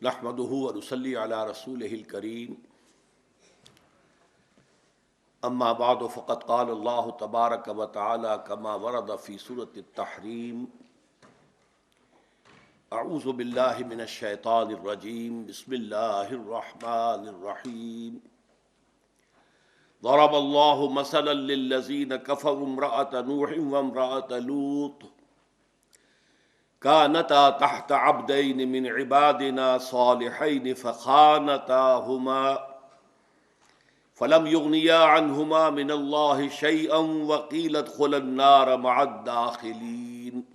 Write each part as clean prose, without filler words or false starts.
نحمده ونصلي على رسوله الكريم اما بعد فقد قال الله تبارك وتعالى كما ورد في سورة التحريم اعوذ بالله من الشيطان الرجيم بسم الله الرحمن الرحيم ضرب الله مثلا للذين كفروا امرأة نوح وامرأة لوط كانتا تحت عبدين من عبادنا صالحين فخانتاهما فلم يغنيا عنهما من الله شيئا وقيل ادخلا النار مع الداخلين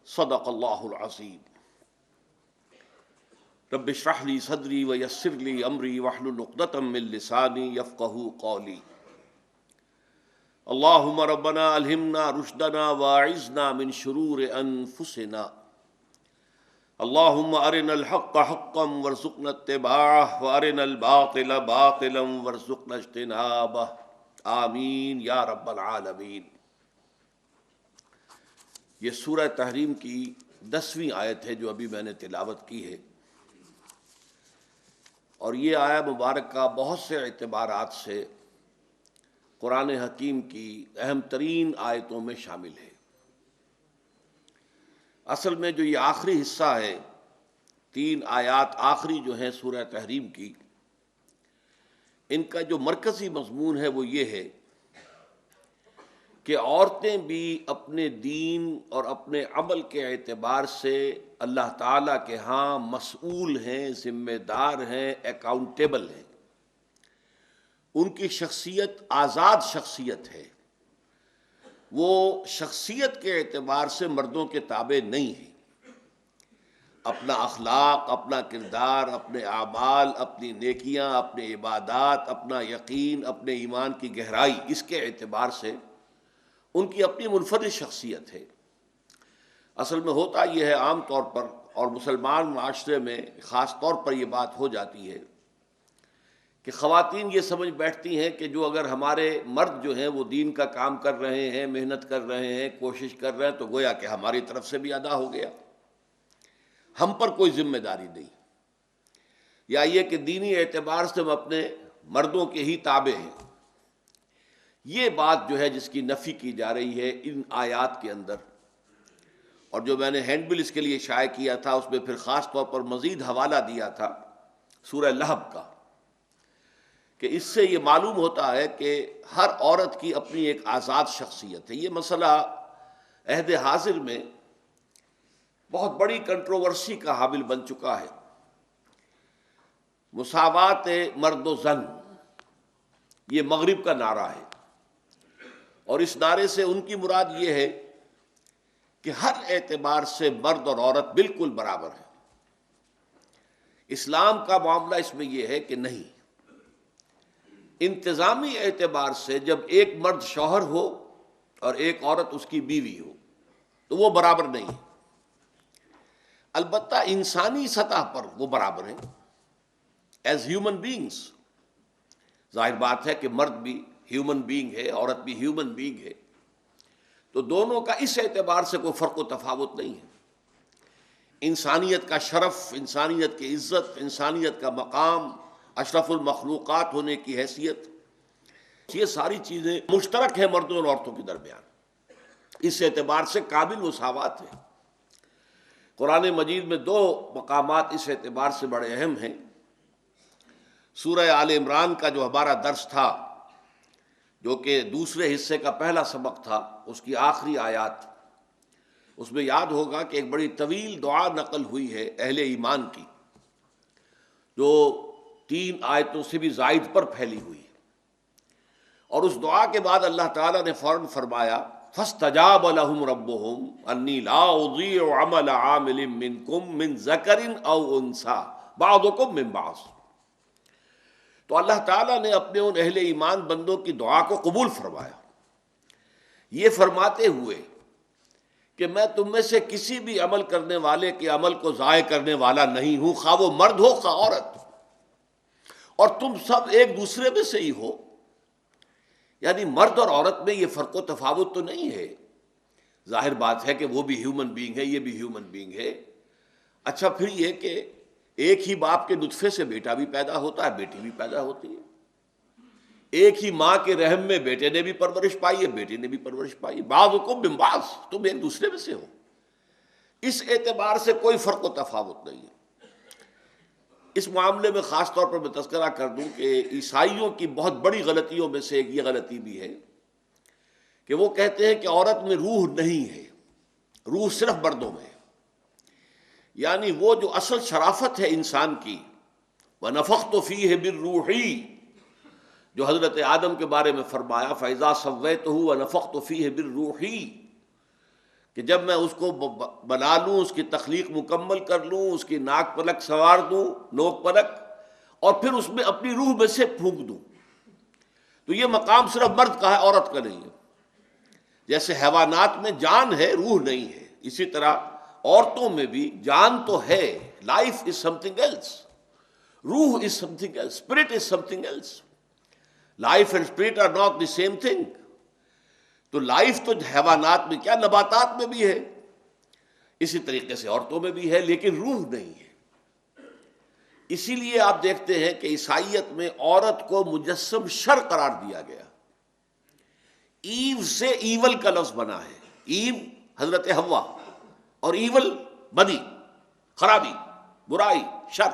صدق الله العظيم رب اشرح لي صدري ويسر لي امري واحلل عقدة من لساني يفقهوا قولي اللهم ربنا الہمنا رشدنا واعذنا من شرور انفسنا اللهم ارنا الحق حقا وارزقنا اتباعه وارنا الباطل باطلا وارزقنا اجتنابه آمین یا رب العالمین۔ یہ سورہ تحریم کی 10ویں آیت ہے جو ابھی میں نے تلاوت کی ہے، اور یہ آیہ مبارکہ بہت سے اعتبارات سے قرآن حکیم کی اہم ترین آیتوں میں شامل ہے۔ اصل میں جو یہ آخری حصہ ہے، 3 آیات آخری جو ہیں سورہ تحریم کی، ان کا جو مرکزی مضمون ہے وہ یہ ہے کہ عورتیں بھی اپنے دین اور اپنے عمل کے اعتبار سے اللہ تعالیٰ کے ہاں مسئول ہیں، ذمہ دار ہیں، اکاؤنٹیبل ہیں۔ ان کی شخصیت آزاد شخصیت ہے، وہ شخصیت کے اعتبار سے مردوں کے تابع نہیں ہے۔ اپنا اخلاق، اپنا کردار، اپنے اعمال، اپنی نیکیاں، اپنے عبادات، اپنا یقین، اپنے ایمان کی گہرائی، اس کے اعتبار سے ان کی اپنی منفرد شخصیت ہے۔ اصل میں ہوتا یہ ہے عام طور پر، اور مسلمان معاشرے میں خاص طور پر یہ بات ہو جاتی ہے کہ خواتین یہ سمجھ بیٹھتی ہیں کہ جو اگر ہمارے مرد جو ہیں وہ دین کا کام کر رہے ہیں، محنت کر رہے ہیں، کوشش کر رہے ہیں، تو گویا کہ ہماری طرف سے بھی ادا ہو گیا، ہم پر کوئی ذمہ داری نہیں، یا یہ کہ دینی اعتبار سے ہم اپنے مردوں کے ہی تابع ہیں۔ یہ بات جو ہے جس کی نفی کی جا رہی ہے ان آیات کے اندر، اور جو میں نے ہینڈ بل اس کے لیے شائع کیا تھا اس میں پھر خاص طور پر مزید حوالہ دیا تھا سورہ لہب کا، کہ اس سے یہ معلوم ہوتا ہے کہ ہر عورت کی اپنی ایک آزاد شخصیت ہے۔ یہ مسئلہ عہد حاضر میں بہت بڑی کنٹروورسی کا حامل بن چکا ہے۔ مساوات مرد و زن، یہ مغرب کا نعرہ ہے، اور اس نعرے سے ان کی مراد یہ ہے کہ ہر اعتبار سے مرد اور عورت بالکل برابر ہیں۔ اسلام کا معاملہ اس میں یہ ہے کہ نہیں، انتظامی اعتبار سے جب ایک مرد شوہر ہو اور ایک عورت اس کی بیوی ہو تو وہ برابر نہیں ہے۔ البتہ انسانی سطح پر وہ برابر ہیں، ایز ہیومن بینگز۔ ظاہر بات ہے کہ مرد بھی ہیومن بینگ ہے، عورت بھی ہیومن بینگ ہے، تو دونوں کا اس اعتبار سے کوئی فرق و تفاوت نہیں ہے۔ انسانیت کا شرف، انسانیت کی عزت، انسانیت کا مقام، اشرف المخلوقات ہونے کی حیثیت، یہ ساری چیزیں مشترک ہیں مردوں اور عورتوں کے درمیان، اس اعتبار سے قابل مساوات ہے۔ قرآن مجید میں 2 مقامات اس اعتبار سے بڑے اہم ہیں۔ سورہ آل عمران کا جو ہمارا درس تھا، جو کہ دوسرے حصے کا پہلا سبق تھا، اس کی آخری آیات، اس میں یاد ہوگا کہ ایک بڑی طویل دعا نقل ہوئی ہے اہل ایمان کی، جو 3 آیتوں سے بھی زائد پر پھیلی ہوئی ہے، اور اس دعا کے بعد اللہ تعالیٰ نے فوراً فرمایا فَاسْتَجَابَ لَهُمْ رَبُّهُمْ أَنِّي لَا أُضِيعُ عَمَلَ عَامِلٍ مِّنكُم مِّن ذَكَرٍ أَوْ أُنثَىٰ بَعْضُكُم مِّن بَعْضٍ۔ تو اللہ تعالیٰ نے اپنے ان اہل ایمان بندوں کی دعا کو قبول فرمایا، یہ فرماتے ہوئے کہ میں تم میں سے کسی بھی عمل کرنے والے کے عمل کو ضائع کرنے والا نہیں ہوں، خواہ وہ مرد ہو خواہ عورت، اور تم سب ایک دوسرے میں سے ہی ہو۔ یعنی مرد اور عورت میں یہ فرق و تفاوت تو نہیں ہے، ظاہر بات ہے کہ وہ بھی ہیومن بینگ ہے، یہ بھی ہیومن بینگ ہے۔ اچھا، پھر یہ کہ ایک ہی باپ کے نطفے سے بیٹا بھی پیدا ہوتا ہے، بیٹی بھی پیدا ہوتی ہے، ایک ہی ماں کے رحم میں بیٹے نے بھی پرورش پائی ہے، بیٹی نے بھی پرورش پائی، بعضکم من بعض، تم ایک دوسرے میں سے ہو۔ اس اعتبار سے کوئی فرق و تفاوت نہیں ہے۔ اس معاملے میں خاص طور پر میں تذکرہ کر دوں کہ عیسائیوں کی بہت بڑی غلطیوں میں سے ایک یہ غلطی بھی ہے کہ وہ کہتے ہیں کہ عورت میں روح نہیں ہے، روح صرف مردوں میں ہے۔ یعنی وہ جو اصل شرافت ہے انسان کی، وَنَفَخْتُ فِيهِ بِالرُّوحِ، جو حضرت آدم کے بارے میں فرمایا فَإِذَا سَوَّيْتُهُ وَنَفَخْتُ فِيهِ بِالرُّوحِ، کہ جب میں اس کو بنا لوں، اس کی تخلیق مکمل کر لوں، اس کی ناک پلک سنوار دوں، نوک پلک، اور پھر اس میں اپنی روح میں سے پھونک دوں، تو یہ مقام صرف مرد کا ہے، عورت کا نہیں ہے۔ جیسے حیوانات میں جان ہے، روح نہیں ہے، اسی طرح عورتوں میں بھی جان تو ہے، life is something else, روح is something else, spirit is something else, life and spirit are not the same thing. تو لائف تو حیوانات میں کیا، نباتات میں بھی ہے، اسی طریقے سے عورتوں میں بھی ہے، لیکن روح نہیں ہے۔ اسی لیے آپ دیکھتے ہیں کہ عیسائیت میں عورت کو مجسم شر قرار دیا گیا، ایو سے ایول کا لفظ بنا ہے، ایو حضرت حوا، اور ایول بدی، خرابی، برائی، شر،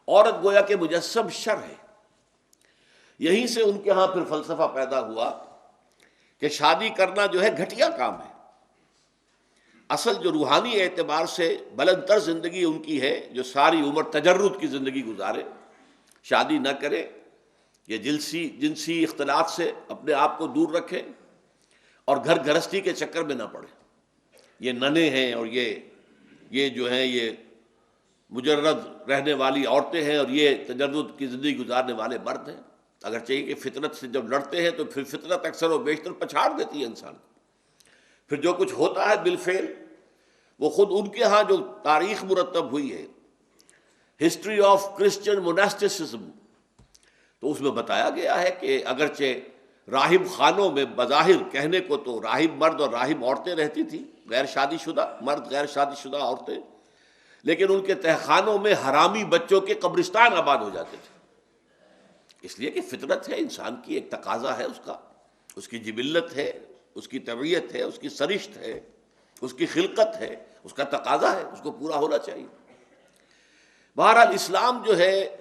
عورت گویا کہ مجسم شر ہے۔ یہیں سے ان کے ہاں پھر فلسفہ پیدا ہوا کہ شادی کرنا جو ہے گھٹیا کام ہے۔ اصل جو روحانی اعتبار سے بلند تر زندگی ان کی ہے، جو ساری عمر تجرد کی زندگی گزارے، شادی نہ کرے، یہ جنسی اختلاط سے اپنے آپ کو دور رکھے، اور گھر گھرستی کے چکر میں نہ پڑے۔ یہ ننھے ہیں اور یہ جو ہیں یہ مجرد رہنے والی عورتیں ہیں، اور یہ تجرد کی زندگی گزارنے والے مرد ہیں۔ اگرچہ کہ فطرت سے جب لڑتے ہیں تو پھر فطرت اکثر و بیشتر پچھاڑ دیتی ہے انسان کو، پھر جو کچھ ہوتا ہے بالفعل وہ خود ان کے ہاں جو تاریخ مرتب ہوئی ہے، ہسٹری آف کرسچن موناسٹسزم، تو اس میں بتایا گیا ہے کہ اگرچہ راہب خانوں میں بظاہر کہنے کو تو راہب مرد اور راہب عورتیں رہتی تھیں، غیر شادی شدہ مرد، غیر شادی شدہ عورتیں، لیکن ان کے تہخانوں میں حرامی بچوں کے قبرستان آباد ہو جاتے تھے، اس لیے کہ فطرت ہے انسان کی، ایک تقاضا ہے اس کا، اس کی جبلت ہے، اس کی طبیعت ہے، اس کی سرشت ہے، اس کی خلقت ہے، اس کا تقاضا ہے، اس کو پورا ہونا چاہیے۔ بہرحال اسلام جو ہے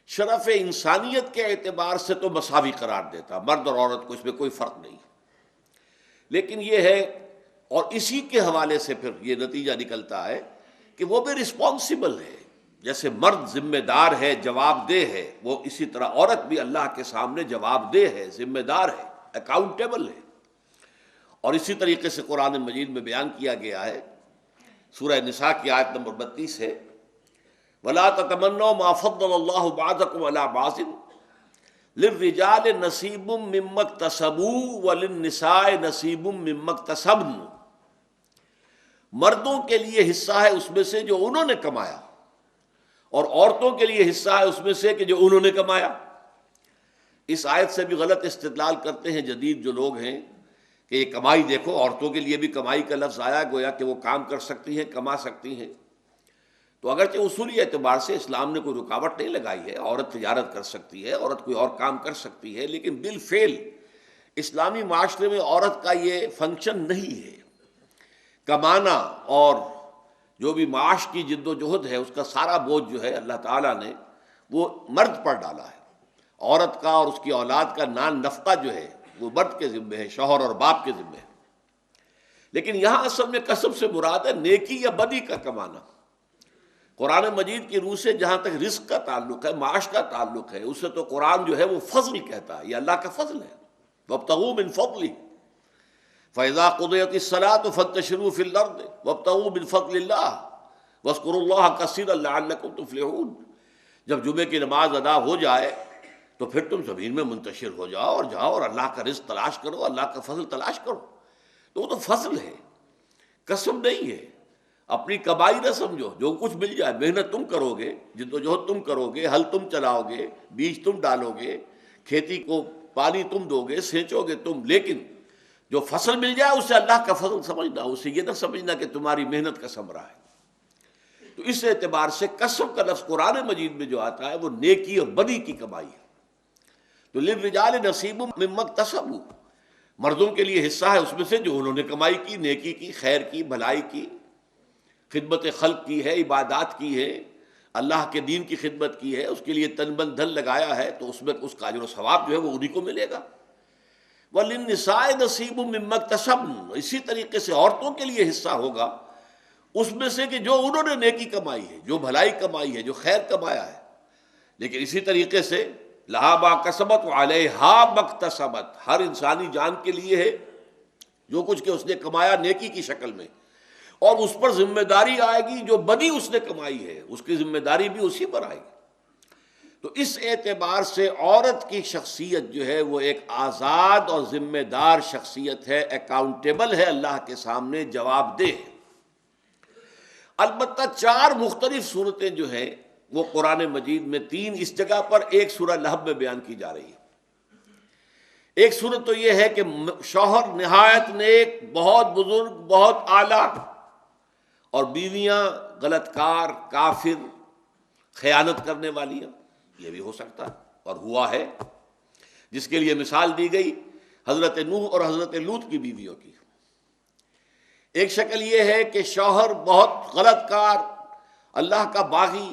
شرف انسانیت کے اعتبار سے تو مساوی قرار دیتا، مرد اور عورت کو اس میں کوئی فرق نہیں، لیکن یہ ہے، اور اسی کے حوالے سے پھر یہ نتیجہ نکلتا ہے کہ وہ بھی رسپانسبل ہے، جیسے مرد ذمہ دار ہے، جواب دہ ہے، وہ اسی طرح عورت بھی اللہ کے سامنے جواب دہ ہے، ذمہ دار ہے، اکاؤنٹیبل ہے۔ اور اسی طریقے سے قرآن مجید میں بیان کیا گیا ہے، سورہ نساء کی آیت نمبر 32 ہے، وَلَا تَتَمَنَّوْا مَا فَضَّلَ اللَّهُ بَعْضَكُمْ عَلَىٰ بَعْضٍ لِلرِّجَالِ نَصِيبٌ مِّمَّا اكْتَسَبُوا وَلِلنِّسَاءِ نَصِيبٌ مِّمَّا اكْتَسَبْنَ، مردوں کے لیے حصہ ہے اس میں سے جو انہوں نے کمایا، اور عورتوں کے لیے حصہ ہے اس میں سے کہ جو انہوں نے کمایا۔ اس آیت سے بھی غلط استدلال کرتے ہیں جدید جو لوگ ہیں کہ یہ کمائی دیکھو، عورتوں کے لیے بھی کمائی کا لفظ آیا، گویا کہ وہ کام کر سکتی ہیں، کما سکتی ہیں۔ تو اگرچہ اصولی اعتبار سے اسلام نے کوئی رکاوٹ نہیں لگائی ہے، عورت تجارت کر سکتی ہے، عورت کوئی اور کام کر سکتی ہے، لیکن بالفعل اسلامی معاشرے میں عورت کا یہ فنکشن نہیں ہے۔ کمانا اور جو بھی معاش کی جد و جہد ہے اس کا سارا بوجھ جو ہے اللہ تعالیٰ نے وہ مرد پر ڈالا ہے۔ عورت کا اور اس کی اولاد کا نان نفقہ جو ہے وہ مرد کے ذمہ ہے، شوہر اور باپ کے ذمہ ہے۔ لیکن یہاں اصل میں کسب سے مراد ہے نیکی یا بدی کا کمانا۔ قرآن مجید کی روح سے جہاں تک رزق کا تعلق ہے، معاش کا تعلق ہے، اس سے تو قرآن جو ہے وہ فضل کہتا ہے، یہ اللہ کا فضل ہے، وابتغوا من فضلہ، فَإِذَا قُضِيَتِ الصَّلَاةُ فَانتَشِرُوا فِي الْأَرْضِ وَابْتَغُوا مِن فَضْلِ اللَّهِ وَاذْكُرُوا اللَّهَ كَثِيرًا لَعَلَّكُمْ تُفْلِحُونَ۔ جب جمعے کی نماز ادا ہو جائے تو پھر تم زمین میں منتشر ہو جاؤ اور اللہ کا رزق تلاش کرو، اللہ کا فضل تلاش کرو۔ تو وہ تو فضل ہے، قسم نہیں ہے۔ اپنی کمائی نہ سمجھو، جو کچھ مل جائے، محنت تم کرو گے، جدوجہد تم کرو گے، ہل تم چلاؤ گے، بیج تم ڈالو گے، کھیتی کو پانی تم دو گے، سینچو گے تم، لیکن جو فصل مل جائے اسے اللہ کا فضل سمجھنا، اسے یہ نہ سمجھنا کہ تمہاری محنت کا ثمرہ ہے۔ تو اس اعتبار سے کسب کا لفظ قرآن مجید میں جو آتا ہے وہ نیکی اور بدی کی کمائی ہے. تو للرجال نصیب مما اکتسبوا، مردوں کے لیے حصہ ہے اس میں سے جو انہوں نے کمائی کی، نیکی کی، خیر کی، بھلائی کی، خدمت خلق کی ہے، عبادات کی ہے، اللہ کے دین کی خدمت کی ہے، اس کے لیے تن من دھن لگایا ہے، تو اس میں اس کا اجر و ثواب جو ہے وہ انہیں کو ملے گا. وَلِلنِّسَاءِ نَصِيبٌ مِّمَّا اكْتَسَبْنَ، اسی طریقے سے عورتوں کے لیے حصہ ہوگا اس میں سے کہ جو انہوں نے نیکی کمائی ہے، جو بھلائی کمائی ہے، جو خیر کمایا ہے. لیکن اسی طریقے سے لہا ما کسبت وعلیہا ما اکتسبت، ہر انسانی جان کے لیے ہے جو کچھ کہ اس نے کمایا نیکی کی شکل میں، اور اس پر ذمہ داری آئے گی جو بدی اس نے کمائی ہے اس کی ذمہ داری بھی اسی پر آئے گی. تو اس اعتبار سے عورت کی شخصیت جو ہے وہ ایک آزاد اور ذمہ دار شخصیت ہے، اکاؤنٹیبل ہے اللہ کے سامنے، جواب دہ ہے. البتہ 4 مختلف صورتیں جو ہیں وہ قرآن مجید میں 3 اس جگہ پر ایک سورہ لہب میں بیان کی جا رہی ہے. ایک صورت تو یہ ہے کہ شوہر نہایت نیک، بہت بزرگ، بہت اعلیٰ، اور بیویاں غلط کار، کافر، خیانت کرنے والیاں. یہ بھی ہو سکتا ہے اور ہوا ہے، جس کے لیے مثال دی گئی حضرت نوح اور حضرت لوط کی بیویوں کی. ایک شکل یہ ہے کہ شوہر بہت غلط کار، اللہ کا باغی،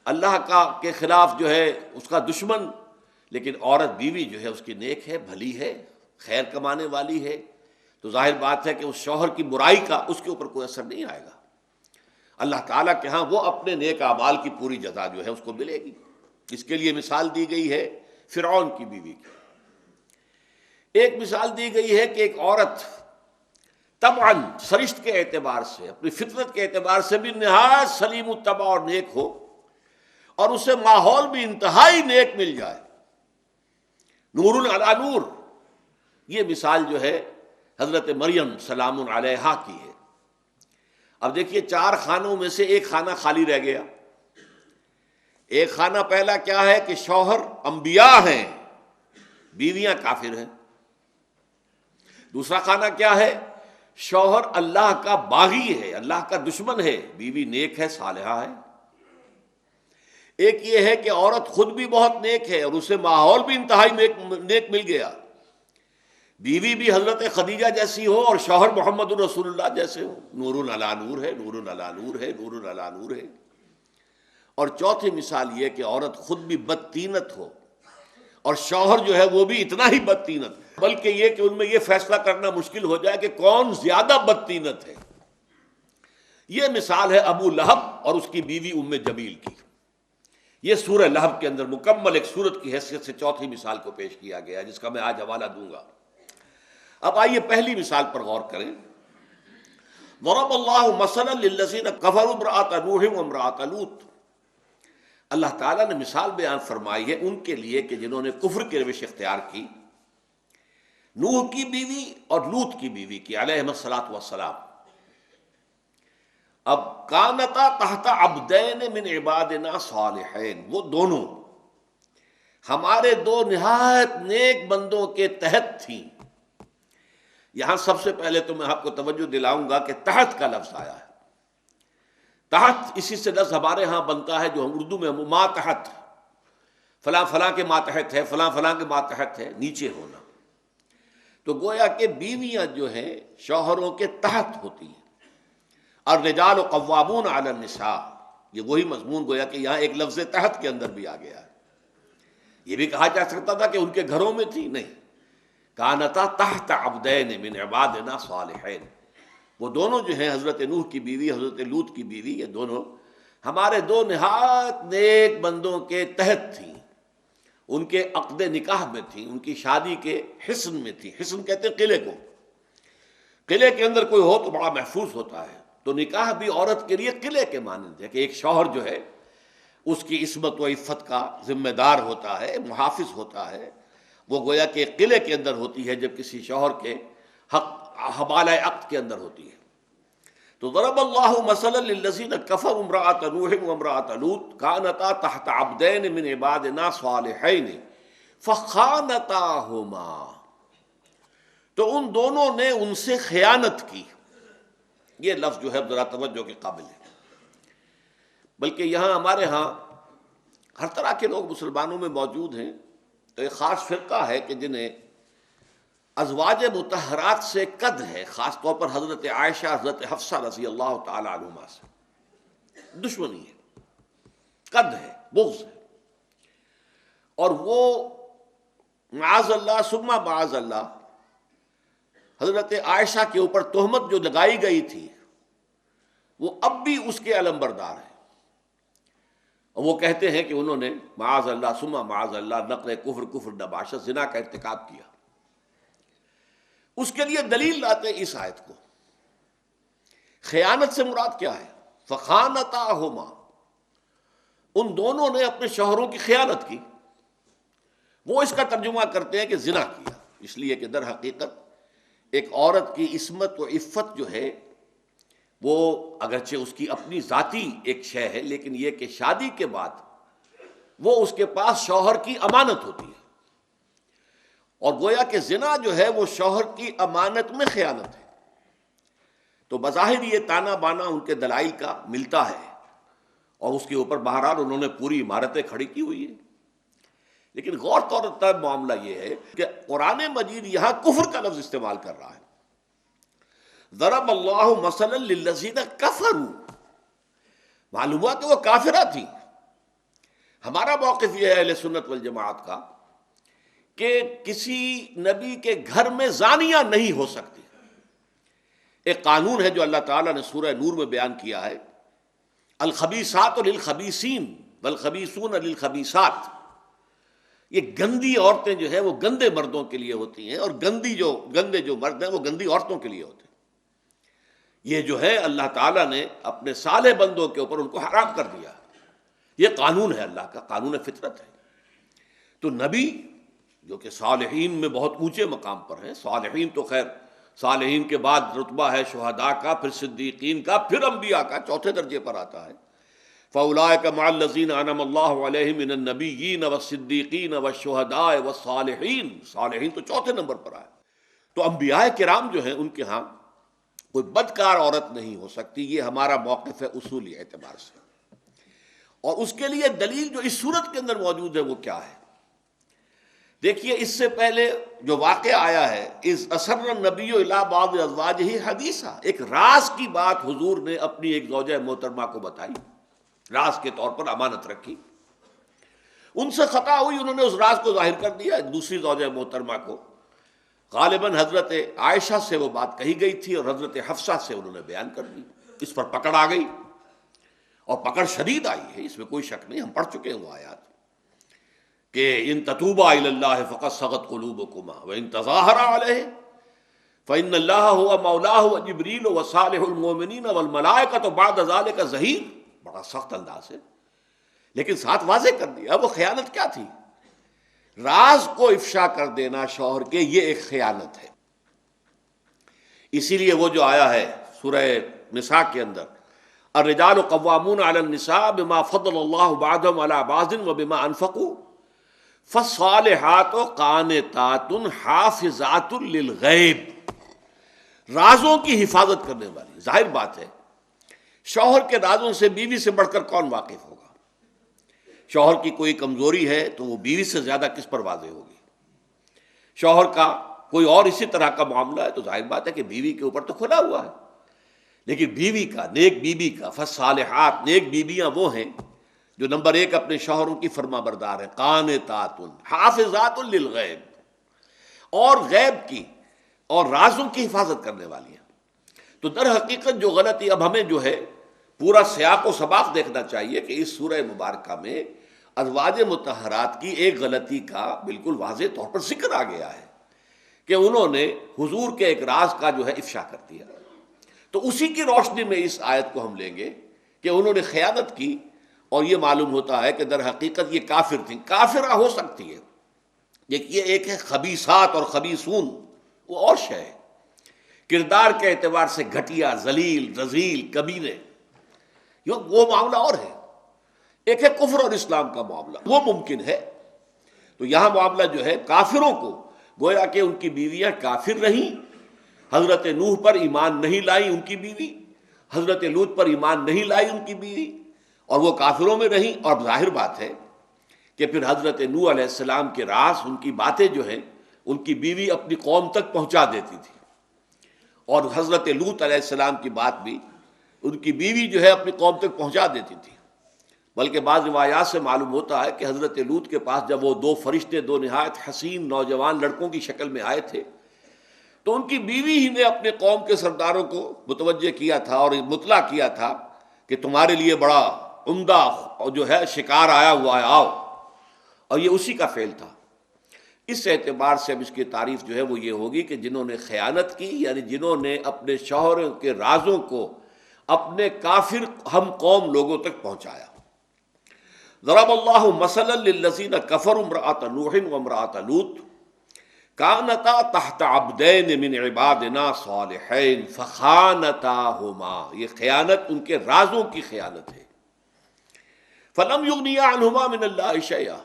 اللہ کا کے خلاف جو ہے اس کا دشمن، لیکن عورت بیوی جو ہے اس کی نیک ہے، بھلی ہے، خیر کمانے والی ہے. تو ظاہر بات ہے کہ اس شوہر کی برائی کا اس کے اوپر کوئی اثر نہیں آئے گا. اللہ تعالیٰ کے ہاں وہ اپنے نیک اعمال کی پوری جزا جو ہے اس کو ملے گی. اس کے لیے مثال دی گئی ہے فرعون کی بیوی کی. ایک مثال دی گئی ہے کہ ایک عورت طبعاً سرشت کے اعتبار سے، اپنی فطرت کے اعتبار سے بھی نہایت سلیم الطبع اور نیک ہو، اور اسے ماحول بھی انتہائی نیک مل جائے، نور علی نور. یہ مثال جو ہے حضرت مریم سلام علیہا کی ہے. اب دیکھیے 4 خانوں میں سے ایک خانہ خالی رہ گیا. ایک خانہ پہلا کیا ہے کہ شوہر انبیاء ہیں، بیویاں کافر ہیں. دوسرا خانہ کیا ہے؟ شوہر اللہ کا باغی ہے، اللہ کا دشمن ہے، بیوی نیک ہے، صالحہ ہے. ایک یہ ہے کہ عورت خود بھی بہت نیک ہے اور اسے ماحول بھی انتہائی نیک مل گیا، بیوی بھی حضرت خدیجہ جیسی ہو اور شوہر محمد الرسول اللہ جیسے ہو. نور علی نور ہے، نور علی نور ہے، نور علی نور ہے. اور چوتھی مثال یہ کہ عورت خود بھی بدتینت ہو اور شوہر جو ہے وہ بھی اتنا ہی بدتینت، بلکہ یہ کہ ان میں یہ فیصلہ کرنا مشکل ہو جائے کہ کون زیادہ بدتینت ہے. یہ مثال ہے ابو لہب اور اس کی بیوی ام جمیل کی. یہ سورہ لہب کے اندر مکمل ایک سورت کی حیثیت سے چوتھی مثال کو پیش کیا گیا، جس کا میں آج حوالہ دوں گا. اب آئیے پہلی مثال پر غور کریں. ضرب اللہ مثلا للذین کفروا امرأۃ نوح وامرأۃ لوط. اللہ تعالیٰ نے مثال بیان فرمائی ہے ان کے لیے کہ جنہوں نے کفر کی روش اختیار کی، نوح کی بیوی اور لوط کی بیوی کی علیہم الصلاۃ والسلام. اب کانتا تحت عبدین من عبادنا صالحین، وہ دونوں ہمارے 2 نہایت نیک بندوں کے تحت تھیں. یہاں سب سے پہلے تو میں آپ کو توجہ دلاؤں گا کہ تحت کا لفظ آیا ہے. تحت اسی سے لفظ ہمارے ہاں بنتا ہے جو ہم اردو میں ماتحت، فلاں فلاں کے ماتحت ہے، فلاں فلاں کے ماتحت ہے، نیچے ہونا. تو گویا کہ بیویاں جو ہیں شوہروں کے تحت ہوتی ہیں. اور رجال قوامون علی النساء، یہ وہی مضمون گویا کہ یہاں ایک لفظ تحت کے اندر بھی آ گیا ہے. یہ بھی کہا جا سکتا تھا کہ ان کے گھروں میں تھی، نہیں، کانتا تحت عبدین من عبادنا صالحین. وہ دونوں جو ہیں حضرت نوح کی بیوی، حضرت لوط کی بیوی، یہ دونوں ہمارے 2 نہایت نیک بندوں کے تحت تھیں، ان کے عقد نکاح میں تھیں، ان کی شادی کے حصن میں تھیں. حصن کہتے ہیں قلعے کو. قلعے کے اندر کوئی ہو تو بڑا محفوظ ہوتا ہے. تو نکاح بھی عورت کے لیے قلعے کے مانند ہے کہ ایک شوہر جو ہے اس کی عصمت و عفت کا ذمہ دار ہوتا ہے، محافظ ہوتا ہے. وہ گویا کہ ایک قلعے کے اندر ہوتی ہے جب کسی شوہر کے حق حوالہ عقد کے اندر ہوتی ہے. تو ضرب اللہ مثلا للذین کفروا امرأۃ نوح وامرأۃ لوط کانتا تحت عبدین من عبادنا صالحین فخانتاہما. تو ان دونوں نے ان سے خیانت کی. یہ لفظ جو ہے ذرا توجہ کے قابل ہے. بلکہ یہاں ہمارے ہاں ہر طرح کے لوگ مسلمانوں میں موجود ہیں، تو ایک خاص فرقہ ہے کہ جنہیں ازواج مطہرات سے قد ہے، خاص طور پر حضرت عائشہ، حضرت حفصہ رضی اللہ تعالی عنہما سے دشمنی ہے، قد ہے، بغض ہے، اور وہ معاذ اللہ ثم معاذ اللہ حضرت عائشہ کے اوپر تہمت جو لگائی گئی تھی وہ اب بھی اس کے علمبردار ہیں، اور وہ کہتے ہیں کہ انہوں نے معاذ اللہ ثم معاذ اللہ نقل کفر نباشت زنا کا ارتکاب کیا۔ اس کے لیے دلیل لاتے ہیں اس آیت کو۔ خیانت سے مراد کیا ہے؟ فخانتاہما، ان دونوں نے اپنے شوہروں کی خیانت کی۔ وہ اس کا ترجمہ کرتے ہیں کہ زنا کیا، اس لیے کہ در حقیقت ایک عورت کی عصمت و عفت جو ہے وہ اگرچہ اس کی اپنی ذاتی ایک شے ہے، لیکن یہ کہ شادی کے بعد وہ اس کے پاس شوہر کی امانت ہوتی ہے، اور گویا کہ زنا جو ہے وہ شوہر کی امانت میں خیانت ہے۔ تو بظاہر یہ تانا بانا ان کے دلائل کا ملتا ہے، اور اس کے اوپر بہرحال انہوں نے پوری عمارتیں کھڑی کی ہوئی ہیں، لیکن غور طور معاملہ یہ ہے کہ قرآن مجید یہاں کفر کا لفظ استعمال کر رہا ہے۔ ضرب اللہ مثلا للذین کفروا، معلوم ہوا کہ وہ کافرہ تھی۔ ہمارا موقف یہ ہے اہل سنت والجماعت کا کہ کسی نبی کے گھر میں زانیہ نہیں ہو سکتی۔ ایک قانون ہے جو اللہ تعالیٰ نے سورہ نور میں بیان کیا ہے، الخبیثات للخبیثین والخبیثون للخبیثات۔ یہ گندی عورتیں جو ہیں وہ گندے مردوں کے لیے ہوتی ہیں، اور گندے جو مرد ہیں وہ گندی عورتوں کے لیے ہوتے ہیں۔ یہ جو ہے اللہ تعالیٰ نے اپنے صالح بندوں کے اوپر ان کو حرام کر دیا۔ یہ قانون ہے اللہ کا، قانون فطرت ہے۔ تو نبی جو کہ صالحین میں بہت اونچے مقام پر ہیں، صالحین تو خیر صالحین کے بعد رتبہ ہے شہداء کا، پھر صدیقین کا، پھر انبیاء کا، چوتھے درجے پر آتا ہے۔ فَأُولَٰئِكَ مَعَ الَّذِينَ أَنْعَمَ اللَّهُ عَلَيْهِم مِّنَ النَّبِيِّينَ وَالصِّدِّيقِينَ وَالشُّهَدَاءِ وَالصَّالِحِينَ، صالحین تو چوتھے نمبر پر آئے۔ تو انبیاء کرام جو ہیں ان کے ہاں کوئی بدکار عورت نہیں ہو سکتی، یہ ہمارا موقف ہے اصولی اعتبار سے۔ اور اس کے لیے دلیل جو اس صورت کے اندر موجود ہے وہ کیا ہے؟ دیکھیے اس سے پہلے جو واقعہ آیا ہے، اذ اسر النبی الی بعض ازواجہ حدیثا، ایک راز کی بات حضور نے اپنی ایک زوجہ محترمہ کو بتائی، راز کے طور پر امانت رکھی، ان سے خطا ہوئی، انہوں نے اس راز کو ظاہر کر دیا دوسری زوجہ محترمہ کو۔ غالباً حضرت عائشہ سے وہ بات کہی گئی تھی اور حضرت حفصہ سے انہوں نے بیان کر دی، اس پر پکڑ آ گئی، اور پکڑ شدید آئی ہے، اس میں کوئی شک نہیں، ہم پڑھ چکے ہیں وہ آیات کہ ان تتوبا الی اللہ فقد صغت قلوبکما وان تظاہرا علیہ فإن اللہ هو مولاه وجبریل وصالح المؤمنین والملائکۃ بعد ذلک ظہیر، بڑا سخت انداز ہے، لیکن ساتھ واضح کر دیا وہ خیانت کیا تھی۔ راز کو افشا کر دینا شوہر کے، یہ ایک خیانت ہے۔ اسی لیے وہ جو آیا ہے سورہ نساء کے اندر، الرجال قوامون علی النساء بما فضل اللہ بعضهم علی بعض وبما انفقوا فالصالحات قانتات حافظات للغیب، رازوں کی حفاظت کرنے والی۔ ظاہر بات ہے شوہر کے رازوں سے بیوی سے بڑھ کر کون واقف ہوگا؟ شوہر کی کوئی کمزوری ہے تو وہ بیوی سے زیادہ کس پر واضح ہوگی؟ شوہر کا کوئی اور اسی طرح کا معاملہ ہے تو ظاہر بات ہے کہ بیوی کے اوپر تو کھلا ہوا ہے، لیکن بیوی کا، نیک بیوی کا، فالصالحات، نیک بیویاں وہ ہیں جو نمبر ایک اپنے شوہروں کی فرما بردار ہے، قانتات حافظات للغیب، اور غیب کی اور رازوں کی حفاظت کرنے والی ہیں۔ تو در حقیقت جو غلطی، اب ہمیں جو ہے پورا سیاق و سباق دیکھنا چاہیے کہ اس سورہ مبارکہ میں ازواج مطہرات کی ایک غلطی کا بالکل واضح طور پر ذکر آ گیا ہے کہ انہوں نے حضور کے ایک راز کا جو ہے افشا کر دیا۔ تو اسی کی روشنی میں اس آیت کو ہم لیں گے کہ انہوں نے خیانت کی، اور یہ معلوم ہوتا ہے کہ در حقیقت یہ کافر تھیں، کافرہ ہو سکتی ہے۔ دیکھیے ایک ہے خبیثات اور خبیثون، وہ اور شے ہے، کردار کے اعتبار سے گھٹیا، ذلیل، رذیل، کمینے، وہ معاملہ اور ہے۔ ایک ہے کفر اور اسلام کا معاملہ، وہ ممکن ہے۔ تو یہاں معاملہ جو ہے کافروں کو، گویا کہ ان کی بیویاں کافر رہیں، حضرت نوح پر ایمان نہیں لائی ان کی بیوی، حضرت لوط پر ایمان نہیں لائی ان کی بیوی، اور وہ کافروں میں رہیں، اور ظاہر بات ہے کہ پھر حضرت نوح علیہ السلام کے راز، ان کی باتیں جو ہیں ان کی بیوی اپنی قوم تک پہنچا دیتی تھی، اور حضرت لوط علیہ السلام کی بات بھی ان کی بیوی جو ہے اپنی قوم تک پہنچا دیتی تھی۔ بلکہ بعض روایات سے معلوم ہوتا ہے کہ حضرت لوط کے پاس جب وہ دو فرشتے، دو نہایت حسین نوجوان لڑکوں کی شکل میں آئے تھے، تو ان کی بیوی ہی نے اپنے قوم کے سرداروں کو متوجہ کیا تھا اور مطلع کیا تھا کہ تمہارے لیے بڑا عمدہ جو ہے شکار آیا ہوا ہے، آؤ، اور یہ اسی کا فعل تھا۔ اس اعتبار سے اب اس کی تعریف جو ہے وہ یہ ہوگی کہ جنہوں نے خیانت کی، یعنی جنہوں نے اپنے شوہروں کے رازوں کو اپنے کافر ہم قوم لوگوں تک پہنچایا۔ ضرب اللہ مثلا للذین کفروا امرأۃ نوح وامرأۃ لوط کانتا تحت عبدین من عبادنا صالحین فخانتاہما، یہ خیانت ان کے رازوں کی خیانت ہے۔ فلم یغنیا عنہما من اللہ شیئا،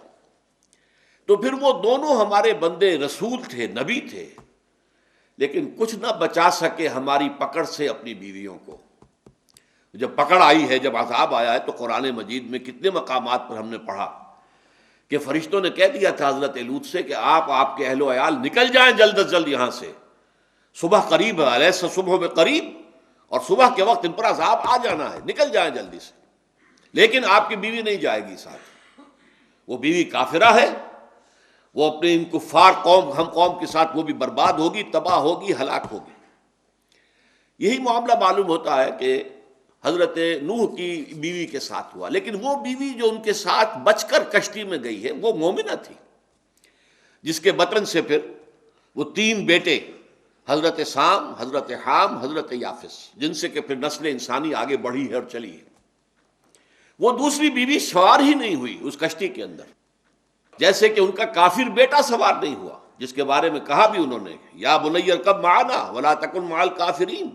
تو پھر وہ دونوں ہمارے بندے رسول تھے، نبی تھے، لیکن کچھ نہ بچا سکے ہماری پکڑ سے اپنی بیویوں کو۔ جب پکڑ آئی ہے، جب عذاب آیا ہے، تو قرآن مجید میں کتنے مقامات پر ہم نے پڑھا کہ فرشتوں نے کہہ دیا تھا حضرت لوط سے کہ آپ کے اہل و عیال نکل جائیں جلد از جلد یہاں سے، صبح قریب ہے، الیس صبح میں قریب، اور صبح کے وقت ان پر عذاب آ جانا ہے، نکل جائیں جلدی سے۔ لیکن آپ کی بیوی نہیں جائے گی ساتھ، وہ بیوی کافرہ ہے، وہ اپنے ان کفار قوم ہم قوم کے ساتھ وہ بھی برباد ہوگی، تباہ ہوگی، ہلاک ہوگی۔ یہی معاملہ معلوم ہوتا ہے کہ حضرت نوح کی بیوی کے ساتھ ہوا، لیکن وہ بیوی جو ان کے ساتھ بچ کر کشتی میں گئی ہے وہ مومنہ تھی، جس کے بطن سے پھر وہ تین بیٹے حضرت سام، حضرت حام، حضرت یافس، جن سے کہ پھر نسل انسانی آگے بڑھی ہے اور چلی ہے۔ وہ دوسری بیوی سوار ہی نہیں ہوئی اس کشتی کے اندر، جیسے کہ ان کا کافر بیٹا سوار نہیں ہوا، جس کے بارے میں کہا بھی انہوں نے یا بنی ارکب معنا ولا تکن مع الکافرین۔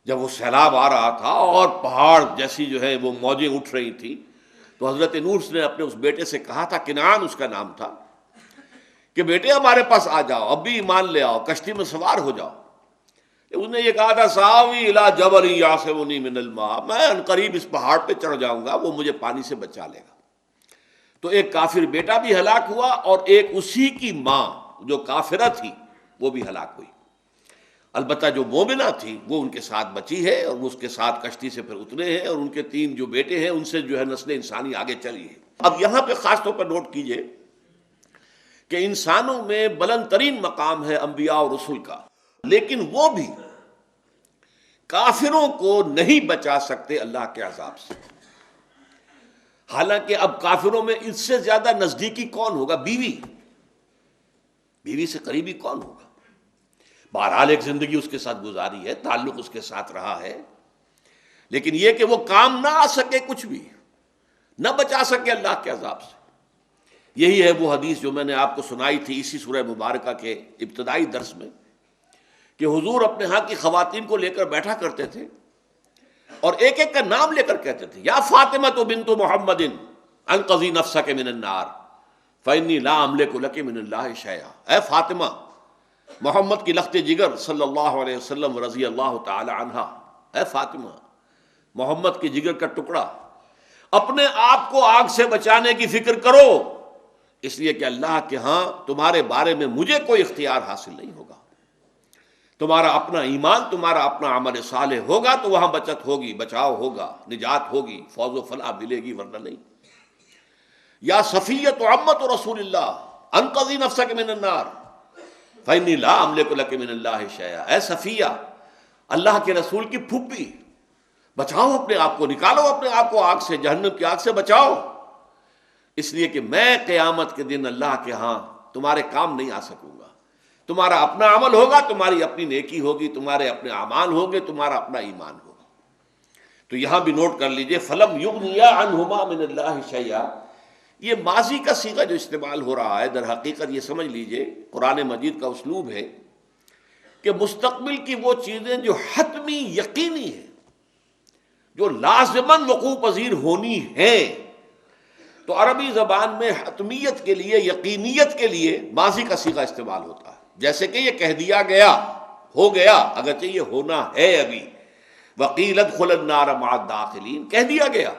جب وہ سیلاب آ رہا تھا اور پہاڑ جیسی جو ہے وہ موجیں اٹھ رہی تھی، تو حضرت نوح نے اپنے اس بیٹے سے کہا تھا، کنعان اس کا نام تھا، کہ بیٹے ہمارے پاس آ جاؤ، اب بھی ایمان لے آؤ، کشتی میں سوار ہو جاؤ۔ اس نے یہ کہا تھا، ساوی الی جبل یعصمنی من الماء، میں ان قریب اس پہاڑ پہ چڑھ جاؤں گا، وہ مجھے پانی سے بچا لے گا۔ تو ایک کافر بیٹا بھی ہلاک ہوا، اور ایک اسی کی ماں جو کافرہ تھی وہ بھی ہلاک ہوئی۔ البتہ جو مومنہ تھی وہ ان کے ساتھ بچی ہے، اور وہ اس کے ساتھ کشتی سے پھر اترے ہیں، اور ان کے تین جو بیٹے ہیں ان سے جو ہے نسل انسانی آگے چلی ہے۔ اب یہاں پہ خاص طور پر نوٹ کیجئے کہ انسانوں میں بلند ترین مقام ہے انبیاء اور رسول کا، لیکن وہ بھی کافروں کو نہیں بچا سکتے اللہ کے عذاب سے۔ حالانکہ اب کافروں میں اس سے زیادہ نزدیکی کون ہوگا؟ بیوی سے قریبی کون ہوگا؟ بہرحال ایک زندگی اس کے ساتھ گزاری ہے، تعلق اس کے ساتھ رہا ہے، لیکن یہ کہ وہ کام نہ آ سکے، کچھ بھی نہ بچا سکے اللہ کے عذاب سے۔ یہی ہے وہ حدیث جو میں نے آپ کو سنائی تھی اسی سورہ مبارکہ کے ابتدائی درس میں، کہ حضور اپنے ہاں کی خواتین کو لے کر بیٹھا کرتے تھے اور ایک ایک کا نام لے کر کہتے تھے، یا فاطمہ بنت محمد انقذی نفسک من النار فإنی لا املک لک من اللہ شیئا، اے فاطمہ، محمد کی لخت جگر صلی اللہ علیہ وسلم رضی اللہ تعالی عنہ، اے فاطمہ، محمد کی جگر کا ٹکڑا، اپنے آپ کو آگ سے بچانے کی فکر کرو، اس لیے کہ اللہ کے ہاں تمہارے بارے میں مجھے کوئی اختیار حاصل نہیں ہوگا۔ تمہارا اپنا ایمان، تمہارا اپنا عمل صالح ہوگا تو وہاں بچت ہوگی، بچاؤ ہوگا، نجات ہوگی، فوز و فلاح ملے گی، ورنہ نہیں۔ یا صفیۃ عمۃ رسول اللہ انقذی نفسک من النار فإنی لا املک لک من اللہ شیئا، اے صفیہ، اللہ کے رسول کی پھوپھی، بچاؤ اپنے آپ کو، نکالو اپنے آپ کو آگ سے، جہنم کی آگ سے بچاؤ، اس لیے کہ میں قیامت کے دن اللہ کے ہاں تمہارے کام نہیں آ سکوں گا۔ تمہارا اپنا عمل ہوگا، تمہاری اپنی نیکی ہوگی، تمہارے اپنے اعمال ہوں گے، تمہارا اپنا ایمان ہوگا۔ تو یہاں بھی نوٹ کر لیجئے، فلم یغنیا عنہما من اللہ شیئا، یہ ماضی کا صیغہ جو استعمال ہو رہا ہے، در حقیقت یہ سمجھ لیجئے قرآن مجید کا اسلوب ہے کہ مستقبل کی وہ چیزیں جو حتمی یقینی ہیں، جو لازماً وقوع پذیر ہونی ہیں، تو عربی زبان میں حتمیت کے لیے، یقینیت کے لیے ماضی کا صیغہ استعمال ہوتا ہے، جیسے کہ یہ کہہ دیا گیا، ہو گیا، اگرچہ یہ ہونا ہے ابھی، وقیل ادخل النار مع الداخلین، کہہ دیا گیا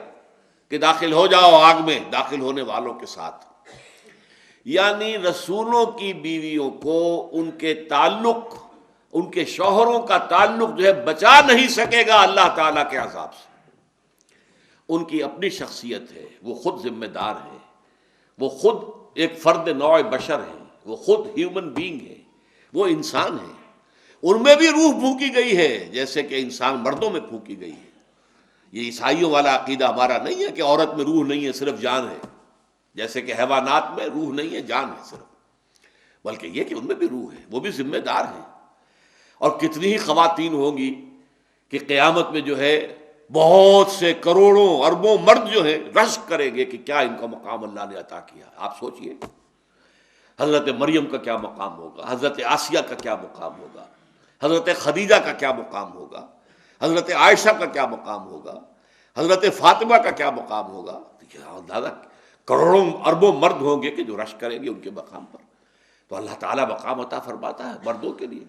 کہ داخل ہو جاؤ آگ میں داخل ہونے والوں کے ساتھ، یعنی رسولوں کی بیویوں کو ان کے تعلق، ان کے شوہروں کا تعلق جو ہے بچا نہیں سکے گا اللہ تعالیٰ کے عذاب سے۔ ان کی اپنی شخصیت ہے، وہ خود ذمہ دار ہے، وہ خود ایک فرد نوع بشر ہے، وہ خود ہیومن بینگ ہے، وہ انسان ہے، ان میں بھی روح پھونکی گئی ہے جیسے کہ انسان مردوں میں پھونکی گئی ہے۔ یہ عیسائیوں والا عقیدہ ہمارا نہیں ہے کہ عورت میں روح نہیں ہے صرف جان ہے، جیسے کہ حیوانات میں روح نہیں ہے جان ہے صرف، بلکہ یہ کہ ان میں بھی روح ہے، وہ بھی ذمہ دار ہیں۔ اور کتنی ہی خواتین ہوں گی کہ قیامت میں جو ہے بہت سے کروڑوں اربوں مرد جو ہیں رشک کریں گے کہ کیا ان کا مقام اللہ نے عطا کیا۔ آپ سوچئے حضرت مریم کا کیا مقام ہوگا، حضرت آسیہ کا کیا مقام ہوگا، حضرت خدیجہ کا کیا مقام ہوگا، حضرت عائشہ کا کیا مقام ہوگا، حضرت فاطمہ کا کیا مقام ہوگا۔ اندازہ کروڑوں اربوں مرد ہوں گے کہ جو رشک کریں گے ان کے مقام پر۔ تو اللہ تعالیٰ مقام عطا فرماتا ہے مردوں کے لیے،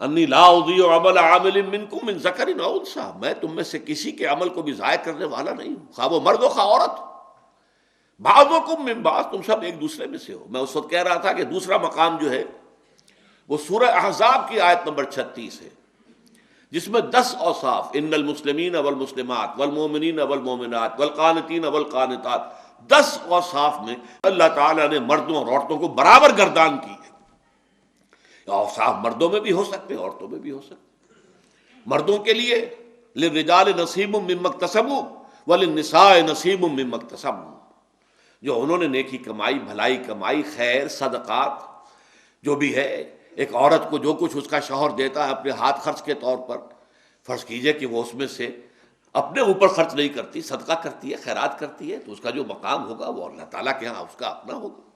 انی لا اضیع عمل عامل منکم من ذکر او انثی، میں تم میں سے کسی کے عمل کو بھی ضائع کرنے والا نہیں ہوں، خواہ وہ مرد ہو خواہ عورت ہو، بعضکم من بعض، تم سب ایک دوسرے میں سے ہو۔ میں اس وقت کہہ رہا تھا کہ دوسرا مقام جو ہے وہ سورہ احزاب کی آیت نمبر 36 ہے، جس میں 10 اوصاف، ان المسلمین والمسلمات والمؤمنین والمؤمنات والقانتین والقانتات، 10 اوصاف میں اللہ تعالیٰ نے مردوں اور عورتوں کو برابر گردان کی ہے۔ اوصاف مردوں میں بھی ہو سکتے ہیں عورتوں میں بھی ہو سکتے۔ مردوں کے لیے للرجال نصیب مما اکتسبوا وللنساء نصیب مما اکتسبن، جو انہوں نے نیکی کمائی، بھلائی کمائی، خیر، صدقات جو بھی ہے، ایک عورت کو جو کچھ اس کا شوہر دیتا ہے اپنے ہاتھ خرچ کے طور پر، فرض کیجئے کہ وہ اس میں سے اپنے اوپر خرچ نہیں کرتی، صدقہ کرتی ہے، خیرات کرتی ہے، تو اس کا جو مقام ہوگا وہ اللہ تعالیٰ کے ہاں اس کا اپنا ہوگا۔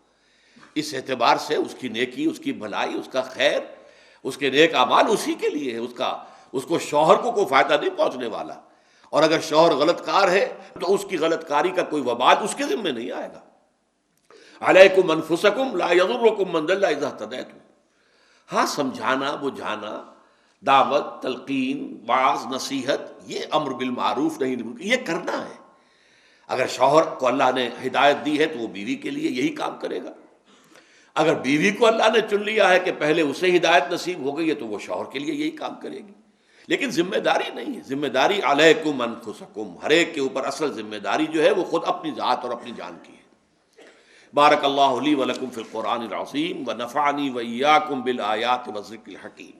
اس اعتبار سے اس کی نیکی، اس کی بھلائی، اس کا خیر، اس کے نیک اعمال اسی کے لیے ہے، اس کو شوہر کو کوئی فائدہ نہیں پہنچنے والا۔ اور اگر شوہر غلط کار ہے تو اس کی غلط کاری کا کوئی وبال اس کے ذمہ نہیں آئے گا۔ علیکم انفسکم لا یضرکم من ضل اذا اہتدیتم، ہاں سمجھانا، بجھانا، دعوت، تلقین، واعظ، نصیحت، یہ امر بالمعروف نہیں بالمنکر، یہ کرنا ہے۔ اگر شوہر کو اللہ نے ہدایت دی ہے تو وہ بیوی کے لیے یہی کام کرے گا، اگر بیوی کو اللہ نے چن لیا ہے کہ پہلے اسے ہدایت نصیب ہو گئی ہے تو وہ شوہر کے لیے یہی کام کرے گی۔ لیکن ذمہ داری نہیں ہے، ذمہ داری علیکم انفسکم، ہر ایک کے اوپر اصل ذمہ داری جو ہے وہ خود اپنی ذات اور اپنی جان کی ہے۔ بارک اللہ لی ولکم فی القرآن العظیم ونفعنی وإیاکم بالآیات والذکر الحکیم۔